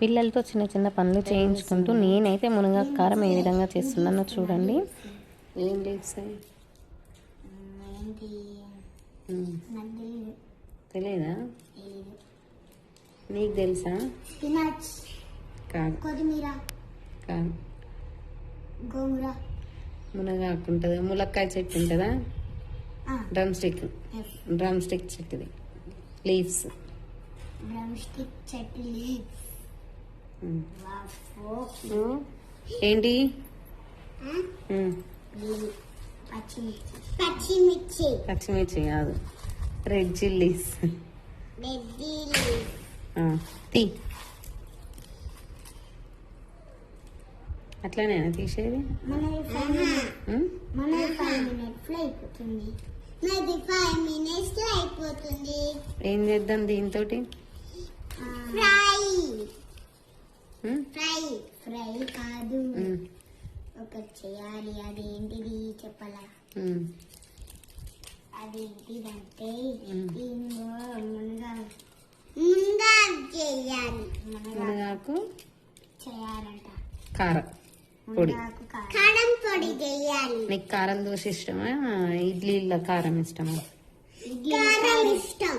పిల్లలతో చిన్న చిన్న పనులు చేయించుకుంటూ నేనైతే మునగాకు కారం ఏ విధంగా చేస్తున్నానో చూడండి. ఏం లీవ్స్ తెలియదా? నీకు తెలుసా? కాదు, కొత్తిమీర, కాదు. గోంగూర, మునగాకు ఉంటుంది, ములక్కాయ చెట్టు ఉంటుందా? డ్రమ్ స్టిక్ చెట్టుది లీవ్స్. డ్రమ్ స్టిక్ చెట్టు లీవ్స్. ఏంటి? పచ్చిమిర్చి కాదు, రెడ్ చిల్లీస్. తీ అట్లానేనా తీసేది? ఏం చేద్దాం దీంతో? ఫ్రై కాదు, ఒకటి చేయాలి. అదేంటిది చెప్పాలా? అదేంటిదంటే ముందుగా చేయాలి. మునగాకు చేయాలంట కారం పొడి. కారం పొడి చేయాలి. నీకు కారం దోశ ఇష్టమా, ఇడ్లీలో కారం ఇష్టమా? కారం ఇష్టం.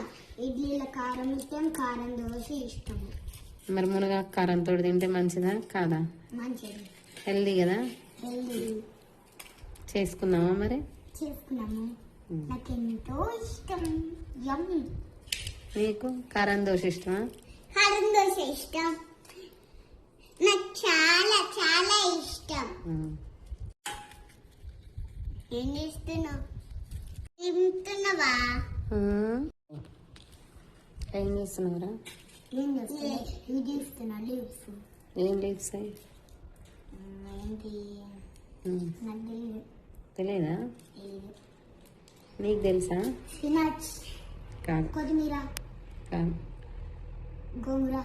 ఇడ్లీలో కారం ఇష్టం, కారం దోశ ఇష్టం. మరి మునగాకు కారంతో తింటే మంచిదా కాదా? మంచిది, హెల్దీ కదా. హెల్దీ. చేసుకుందామా మరి? చేసుకున్నాము. నాకెంతో ఇష్టం. యమ్మీ. నీకు కారం దోశ ఇష్టమా? కారం దోశ ఇష్టం. నాకు చాలా చాలా ఇష్టం. ఏం చేస్తున్నావు? తింటున్నావా? ఏం చేస్తున్నావురా? ఏం చేస్తున్నా? ఇవి తీస్తున్నా లీవ్స్. ఏం లీవ్స్? ఏంటి? నాకు తెలియదా? నీకు తెలుసా? స్పినాచ్, కాదు, కొత్తిమీర, కాదు. గోంగూర,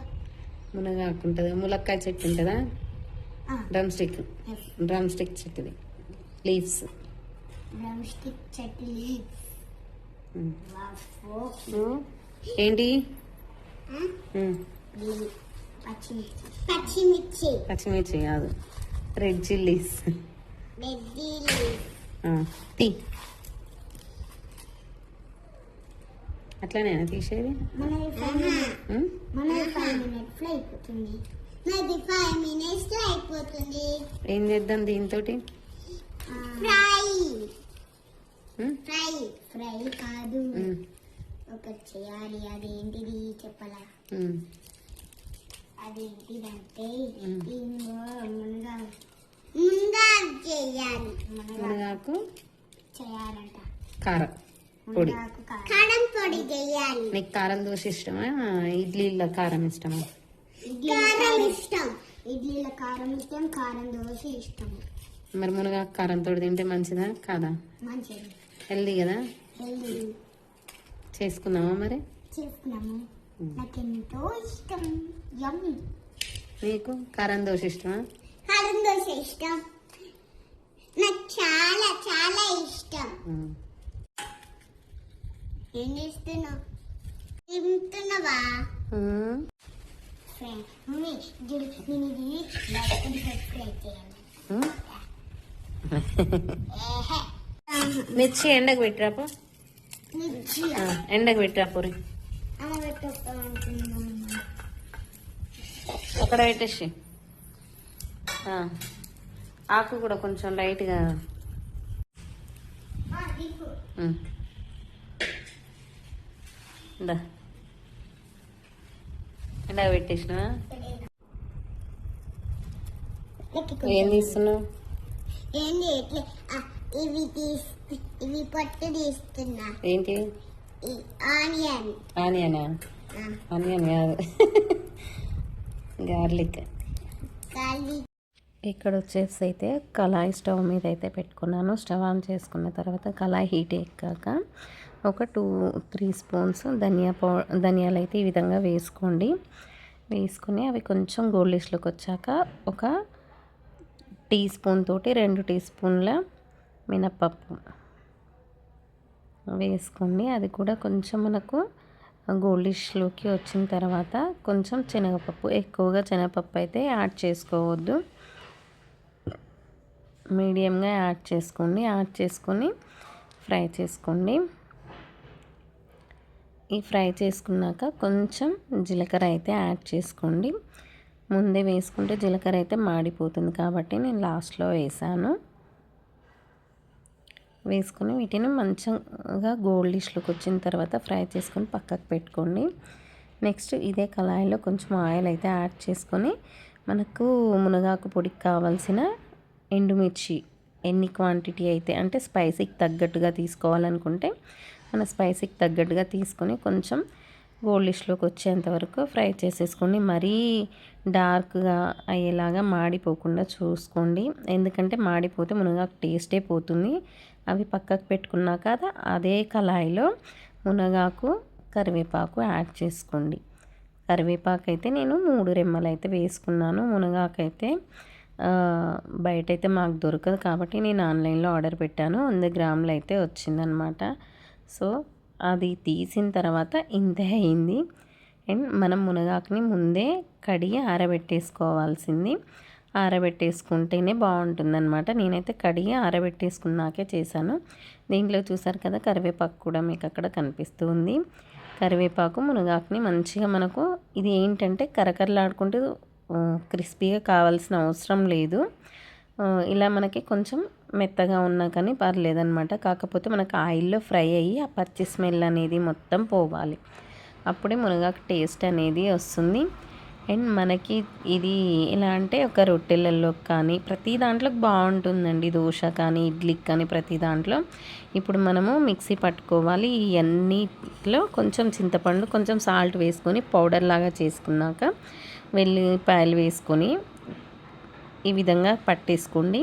మునగాకు ఉంటుంది, ములక్కాయ చెట్టు ఉంటుందా? డ్రమ్ స్టిక్ చెట్టుది లీవ్స్. డ్రమ్ స్టిక్ చెట్టు లీవ్స్. ఏంటి? పచ్చిమిర్చి కాదు, రెడ్ చిల్లీస్. తీ అట్లానేనా తీసేది? ఏం చేద్దాం దీంతో? ఫ్రై కాదు, ఒకటి చేయాలి. అదేంటిది చెప్పాలా? అదేంటిదంటే ముందుగా చేయాలి. మునగాకు చేయాలంట కారం పొడి. కారం పొడి చేయాలి. నీకు కారం దోశ ఇష్టమా, ఇడ్లీలో కారం ఇష్టమా? కారం ఇష్టం. ఇడ్లీలో కారం ఇష్టం, కారం దోశ ఇష్టం. మరి మునగాకు కారంతో తింటే మంచిదా కాదా? మంచిది, హెల్దీ కదా. హెల్దీ. చేసుకుందామా మరి? చేసుకున్నాము. నాకెంతో ఇష్టం. యమ్మీ. నీకు కారం దోశ ఇష్టమా? కారం దోశ ఇష్టం. నాకు చాలా చాలా ఇష్టం. ఏం చేస్తున్నావు? తింటున్నావా? మమ్మీ నేను ఇది ఫ్రై చేయాలి. మిర్చి ఎండకు పెట్టిరాపో. ఎండకు పెట్టిరా పూరి. అక్కడ పెట్టేసి ఆకు కూడా కొంచెం లైట్గా. ఎండగా పెట్టేసినా. ఏం తీస్తున్నావు? ఏంటి ఇవి పట్టు తీస్తున్నా. ఏంటి? ఆనియన్. ఆనియనా? ఆనియన్ కాదు, గార్లిక్. ఇక్కడ వచ్చేసి అయితే కళాయి స్టవ్ మీద అయితే పెట్టుకున్నాను. స్టవ్ ఆన్ చేసుకున్న తర్వాత కళాయి హీట్ ఎక్కాక ఒక 2-3 స్పూన్స్ ధనియాలు అయితే ఈ విధంగా వేసుకోండి. వేసుకుని అవి కొంచెం గోల్డిష్లోకి వచ్చాక ఒక టీ స్పూన్ తోటి 2 టీ స్పూన్ల మినప్పప్పు వేసుకోండి. అది కూడా కొంచెం మనకు గోల్డిష్లోకి వచ్చిన తర్వాత కొంచెం శనగపప్పు, ఎక్కువగా శనగపప్పు అయితే యాడ్ చేసుకోవద్దు, మీడియంగా యాడ్ చేసుకోండి. యాడ్ చేసుకొని ఫ్రై చేసుకోండి. ఈ ఫ్రై చేసుకున్నాక కొంచెం జీలకర్ర అయితే యాడ్ చేసుకోండి. ముందే వేసుకుంటే జీలకర్ర అయితే మాడిపోతుంది కాబట్టి నేను లాస్ట్లో వేసాను. వేసుకొని వీటిని మంచిగా గోల్డిష్లోకి వచ్చిన తర్వాత ఫ్రై చేసుకొని పక్కకు పెట్టుకోండి. నెక్స్ట్ ఇదే కళాయిలో కొంచెం ఆయిల్ అయితే యాడ్ చేసుకొని మనకు మునగాకు పొడికి కావాల్సిన ఎండుమిర్చి ఎన్ని క్వాంటిటీ అయితే అంటే స్పైసీకి తగ్గట్టుగా తీసుకోవాలనుకుంటే మన స్పైసీకి తగ్గట్టుగా తీసుకొని కొంచెం గోల్డిష్లోకి వచ్చేంత వరకు ఫ్రై చేసేసుకోండి. మరీ డార్క్గా అయ్యేలాగా మాడిపోకుండా చూసుకోండి, ఎందుకంటే మాడిపోతే మునగాకు టేస్టే పోతుంది. అవి పక్కకు పెట్టుకున్నాక అదే కళాయిలో మునగాకు, కరివేపాకు యాడ్ చేసుకోండి. కరివేపాకు అయితే నేను 3 రెమ్మలు అయితే వేసుకున్నాను. మునగాకు అయితే బయట అయితే మాకు దొరకదు కాబట్టి నేను ఆన్లైన్లో ఆర్డర్ పెట్టాను. 100 గ్రాములు అయితే వచ్చిందనమాట. సో అది తీసిన తర్వాత ఇంత అయింది. అండ్ మనం మునగాకుని ముందే కడిగి ఆరబెట్టేసుకోవాల్సింది, ఆరబెట్టేసుకుంటేనే బాగుంటుందన్నమాట. నేనైతే కడిగి ఆరబెట్టేసుకున్నాకే చేశాను. దీంట్లో చూసారు కదా కరివేపాకు కూడా మీకు అక్కడ కనిపిస్తుంది. కరివేపాకు మునగాకుని మంచిగా మనకు ఇది ఏంటంటే కరకరలాడుకుంటూ క్రిస్పీగా కావాల్సిన అవసరం లేదు. ఇలా మనకి కొంచెం మెత్తగా ఉన్నా కానీ పర్లేదన్నమాట. కాకపోతే మనకు ఆయిల్లో ఫ్రై అయ్యి ఆ పచ్చి స్మెల్ అనేది మొత్తం పోవాలి, అప్పుడే మునగాకు టేస్ట్ అనేది వస్తుంది. అండ్ మనకి ఇది ఎలా అంటే ఒక రొట్టెలలో కానీ ప్రతి దాంట్లోకి బాగుంటుందండి. దోశ కానీ ఇడ్లీకి కానీ ప్రతి దాంట్లో. ఇప్పుడు మనము మిక్సీ పట్టుకోవాలి. ఇవన్నిట్లో కొంచెం చింతపండు, కొంచెం సాల్ట్ వేసుకొని పౌడర్ లాగా చేసుకున్నాక వెల్లిపాయలు వేసుకొని ఈ విధంగా పట్టేసుకోండి.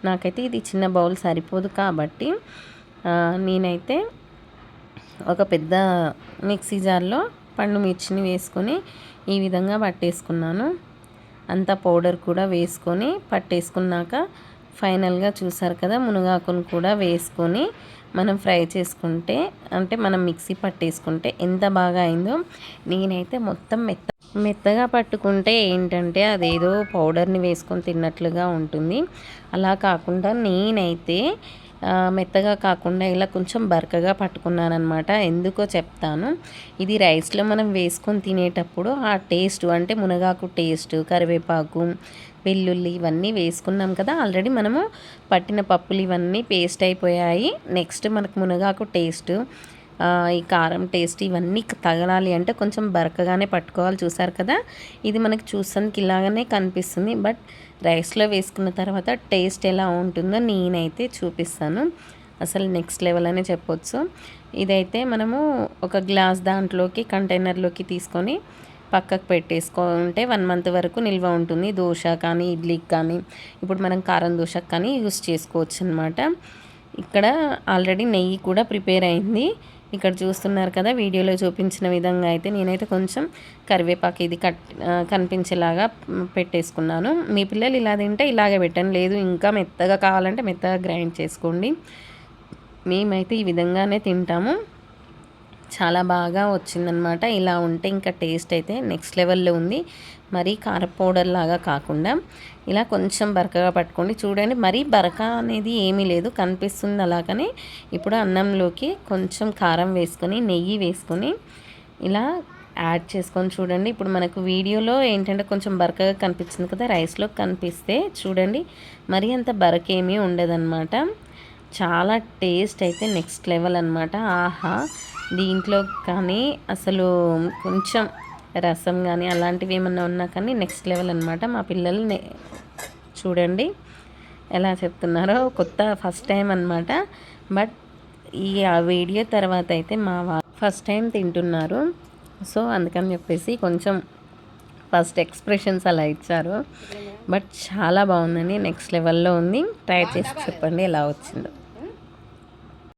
నాకైతే ఇది చిన్న బౌల్ సరిపోదు కాబట్టి నేనైతే ఒక పెద్ద మిక్సీ జార్లో పండు మిర్చిని వేసుకొని ఈ విధంగా పట్టేసుకున్నాను. అంతా పౌడర్ కూడా వేసుకొని పట్టేసుకున్నాక ఫైనల్గా చూసారు కదా మునగాకును కూడా వేసుకొని మనం ఫ్రై చేసుకుంటే అంటే మనం మిక్సీ పట్టేసుకుంటే ఎంత బాగా అయిందో. నేనైతే మొత్తం మెత్తగా పట్టుకుంటే ఏంటంటే అదేదో పౌడర్ని వేసుకొని తిన్నట్లుగా ఉంటుంది. అలా కాకుండా నేనైతే మెత్తగా కాకుండా ఇలా కొంచెం బరకగా పట్టుకున్నాను అనమాట. ఎందుకో చెప్తాను. ఇది రైస్లో మనం వేసుకొని తినేటప్పుడు ఆ టేస్ట్ అంటే మునగాకు టేస్ట్, కరివేపాకు, వెల్లుల్లి ఇవన్నీ వేసుకున్నాం కదా. ఆల్రెడీ మనము పట్టిన పప్పులు ఇవన్నీ పేస్ట్ అయిపోయాయి. నెక్స్ట్ మనకు మునగాకు టేస్ట్, ఈ కారం టేస్ట్ ఇవన్నీ తగలాలి అంటే కొంచెం బరకగానే పట్టుకోవాలి. చూసారు కదా, ఇది మనకి చూసానికి ఇలాగనే కనిపిస్తుంది. బట్ రైస్లో వేసుకున్న తర్వాత టేస్ట్ ఎలా ఉంటుందో నేనైతే చూపిస్తాను. అసలు నెక్స్ట్ లెవెల్ అనే చెప్పొచ్చు. ఇదైతే మనము ఒక గ్లాస్ దాంట్లోకి కంటైనర్లోకి తీసుకొని పక్కకు పెట్టేసుకుంటే 1 మంత్ వరకు నిల్వ ఉంటుంది. దోశ కానీ ఇడ్లీకి కానీ ఇప్పుడు మనం కారం దోశకు కానీ యూస్ చేసుకోవచ్చు అనమాట. ఇక్కడ ఆల్రెడీ నెయ్యి కూడా ప్రిపేర్ అయింది. ఇక్కడ చూస్తున్నారు కదా వీడియోలో చూపించిన విధంగా అయితే నేనైతే కొంచెం కరివేపాకు ఇది కనిపించేలాగా పెట్టేసుకున్నాను. మీ పిల్లలు ఇలా తింటే ఇలాగే పెట్టండి, లేదు ఇంకా మెత్తగా కావాలంటే మెత్తగా గ్రైండ్ చేసుకోండి. మేమైతే ఈ విధంగానే తింటాము. చాలా బాగా వచ్చిందనమాట. ఇలా ఉంటే ఇంకా టేస్ట్ అయితే నెక్స్ట్ లెవెల్లో ఉంది. మరీ కార పౌడర్ లాగా కాకుండా ఇలా కొంచెం బరకగా పట్టుకోండి. చూడండి, మరీ బరక అనేది ఏమీ లేదు, కనిపిస్తుంది అలాగనే. ఇప్పుడు అన్నంలోకి కొంచెం కారం వేసుకొని నెయ్యి వేసుకొని ఇలా యాడ్ చేసుకొని చూడండి. ఇప్పుడు మనకు వీడియోలో ఏంటంటే కొంచెం బరకగా కనిపించింది కదా, రైస్లో కనిపిస్తే చూడండి మరీ అంత బరకేమీ ఉండదన్నమాట. చాలా టేస్ట్ అయితే నెక్స్ట్ లెవెల్ అనమాట. ఆహా, దీంట్లో కానీ అసలు కొంచెం రసం కానీ అలాంటివి ఏమన్నా ఉన్నా కానీ నెక్స్ట్ లెవెల్ అనమాట. మా పిల్లలు చూడండి ఎలా చెప్తున్నారో, కొత్త ఫస్ట్ టైం అనమాట. బట్ ఈ వీడియో తర్వాత అయితే మా ఫస్ట్ టైం తింటున్నారు. సో అందుకని చెప్పేసి కొంచెం ఫస్ట్ ఎక్స్ప్రెషన్స్ అలా ఇచ్చారు. బట్ చాలా బాగుందండి, నెక్స్ట్ లెవెల్లో ఉంది. ట్రై చేసి చెప్పండి ఎలా వచ్చిందో.